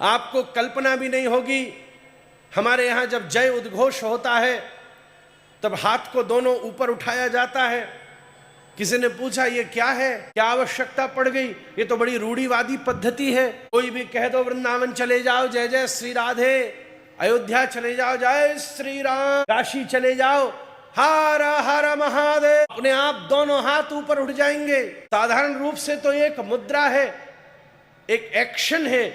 आपको कल्पना भी नहीं होगी, हमारे यहां जब जय उद्घोष होता है तब हाथ को दोनों ऊपर उठाया जाता है। किसी ने पूछा ये क्या है, क्या आवश्यकता पड़ गई, ये तो बड़ी रूढ़िवादी पद्धति है। कोई भी कह दो वृंदावन चले जाओ जय जय श्री राधे, अयोध्या चले जाओ जय श्री राम, काशी चले जाओ हर हर महादेव, अपने आप दोनों हाथ ऊपर उठ जाएंगे। साधारण रूप से तो एक मुद्रा है, एक एक्शन है,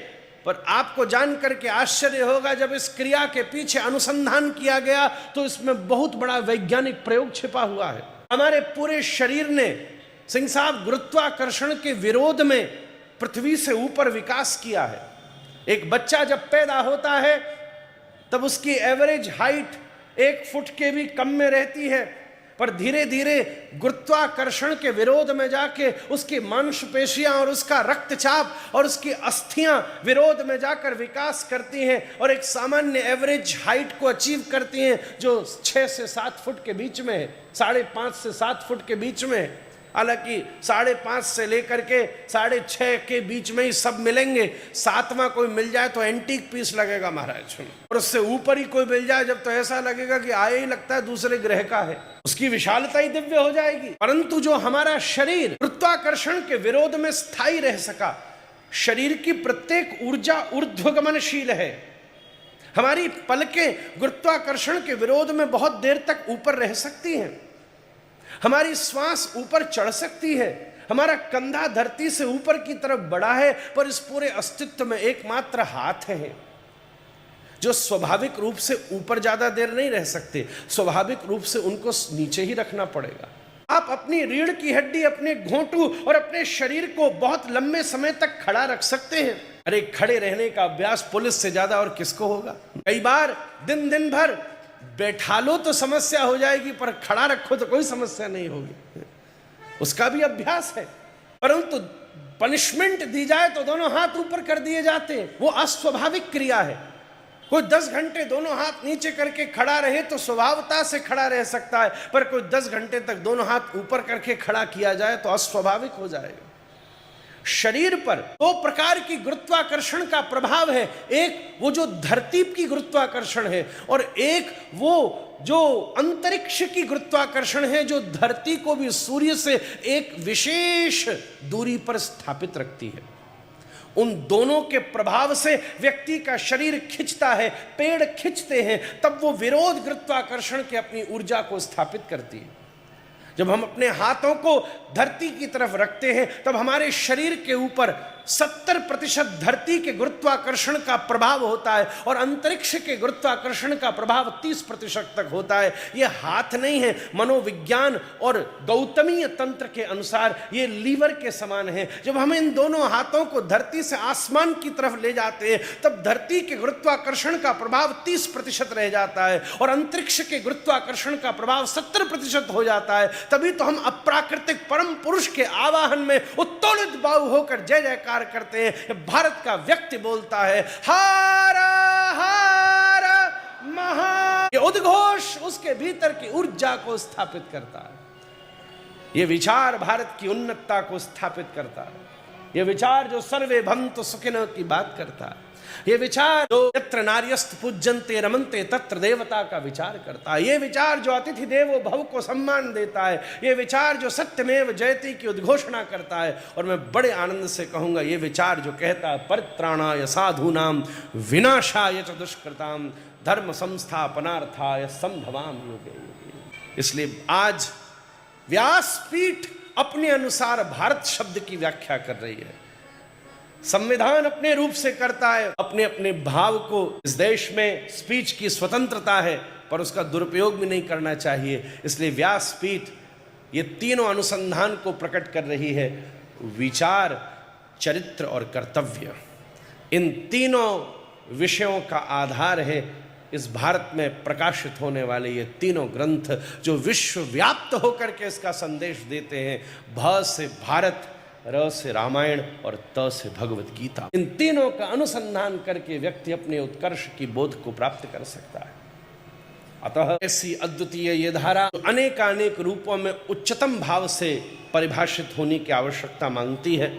पर आपको जान करके आश्चर्य होगा जब इस क्रिया के पीछे अनुसंधान किया गया तो इसमें बहुत बड़ा वैज्ञानिक प्रयोग छिपा हुआ है। हमारे पूरे शरीर ने सिंह साहब गुरुत्वाकर्षण के विरोध में पृथ्वी से ऊपर विकास किया है। एक बच्चा जब पैदा होता है तब उसकी एवरेज हाइट 1 फुट के भी कम में रहती है, पर धीरे धीरे गुरुत्वाकर्षण के विरोध में जाके उसकी मांसपेशियां और उसका रक्तचाप और उसकी अस्थियां विरोध में जाकर विकास करती हैं और एक सामान्य एवरेज हाइट को अचीव करती हैं जो 6 से 7 फुट के बीच में है, 5.5 से 7 फुट के बीच में है। हालांकि 5.5 से लेकर के 6.5 के बीच में ही सब मिलेंगे, 7वां कोई मिल जाए तो एंटीक पीस लगेगा महाराज, और उससे ऊपर ही कोई मिल जाए जब तो ऐसा लगेगा कि आए ही लगता है दूसरे ग्रह का है, उसकी विशालता ही दिव्य हो जाएगी। परंतु जो हमारा शरीर गुरुत्वाकर्षण के विरोध में स्थायी रह सका, शरीर की प्रत्येक ऊर्जा ऊर्ध्वगमनशील है। हमारी पलकें गुरुत्वाकर्षण के विरोध में बहुत देर तक ऊपर रह सकती हैं, हमारी श्वास ऊपर चढ़ सकती है, हमारा कंधा धरती से ऊपर की तरफ बढ़ा है, पर इस पूरे अस्तित्व में एकमात्र हाथ है जो स्वाभाविक रूप से ऊपर ज्यादा देर नहीं रह सकते, स्वाभाविक रूप से उनको नीचे ही रखना पड़ेगा। आप अपनी रीढ़ की हड्डी, अपने घोंटू और अपने शरीर को बहुत लंबे समय तक खड़ा रख सकते हैं। अरे खड़े रहने का अभ्यास पुलिस से ज्यादा और किसको होगा। कई बार दिन भर बैठा लो तो समस्या हो जाएगी, पर खड़ा रखो तो कोई समस्या नहीं होगी, उसका भी अभ्यास है। परंतु पनिशमेंट दी जाए तो दोनों हाथ ऊपर कर दिए जाते हैं, वो अस्वाभाविक क्रिया है। कोई 10 घंटे दोनों हाथ नीचे करके खड़ा रहे तो स्वभावता से खड़ा रह सकता है, पर कोई 10 घंटे तक दोनों हाथ ऊपर करके खड़ा किया जाए तो अस्वाभाविक हो जाएगा। शरीर पर 2 प्रकार की गुरुत्वाकर्षण का प्रभाव है, एक वो जो धरती की गुरुत्वाकर्षण है और एक वो जो अंतरिक्ष की गुरुत्वाकर्षण है जो धरती को भी सूर्य से एक विशेष दूरी पर स्थापित रखती है। उन दोनों के प्रभाव से व्यक्ति का शरीर खिंचता है, पेड़ खिंचते हैं, तब वो विरोध गुरुत्वाकर्षण के अपनी ऊर्जा को स्थापित करती है। जब हम अपने हाथों को धरती की तरफ रखते हैं तब हमारे शरीर के ऊपर 70% धरती के गुरुत्वाकर्षण का प्रभाव होता है और अंतरिक्ष के गुरुत्वाकर्षण का प्रभाव 30% तक होता है। ये हाथ नहीं है, मनोविज्ञान और गौतमीय तंत्र के अनुसार ये लीवर के समान है। जब हम इन दोनों हाथों को धरती से आसमान की तरफ ले जाते हैं तब धरती के गुरुत्वाकर्षण का प्रभाव 30% रह जाता है और अंतरिक्ष के गुरुत्वाकर्षण का प्रभाव 70% हो जाता है। तभी तो हम अप्राकृतिक परम पुरुष के आवाहन में उत्तोलित बाहु होकर जय जयकार करते हैं। भारत का व्यक्ति बोलता है हर हर महा, ये उद्घोष उसके भीतर की ऊर्जा को स्थापित करता है। ये विचार भारत की उन्नतता को स्थापित करता है। ये विचार जो सर्वे भवन्तु सुखिनः की बात करता है, ये विचार जो यत्र नार्यस्तु पूज्यन्ते रमन्ते तत्र देवता का विचार करता है, ये विचार जो अतिथि देवो भव को सम्मान देता है, ये विचार जो सत्यमेव जयते की उद्घोषणा करता है। और मैं बड़े आनंद से कहूंगा ये विचार जो कहता है परित्राणाय साधूनां विनाशाय च दुष्कृतां धर्म संस्थापनार्थाय संभवाम युगे युगे। इसलिए आज व्यासपीठ अपने अनुसार भारत शब्द की व्याख्या कर रही है, संविधान अपने रूप से करता है, अपने अपने भाव को। इस देश में स्पीच की स्वतंत्रता है पर उसका दुरुपयोग भी नहीं करना चाहिए। इसलिए व्यासपीठ ये तीनों अनुसंधान को प्रकट कर रही है, विचार, चरित्र और कर्तव्य। इन तीनों विषयों का आधार है इस भारत में प्रकाशित होने वाले ये तीनों ग्रंथ जो विश्वव्याप्त होकर के इसका संदेश देते हैं। भ से भारत, र से रामायण और त से भगवत गीता। इन तीनों का अनुसंधान करके व्यक्ति अपने उत्कर्ष की बोध को प्राप्त कर सकता है। अतः ऐसी अद्वितीय ये धारा अनेकानेक रूपों में उच्चतम भाव से परिभाषित होने की आवश्यकता मांगती है।